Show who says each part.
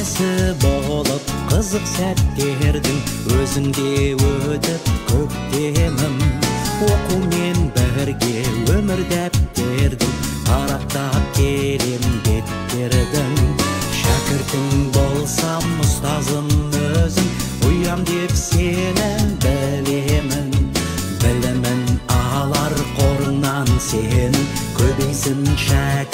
Speaker 1: куәсі болып, қызық сәттердің өзіңде өтіп көктемім. Оқумен бірге өмір дәптердің парақтап келем беттердің. Шәкіртің болсам ұстазым өзің, ұям деп сені білемін. Білімін алар қорынан сен, көбейсін шәкірт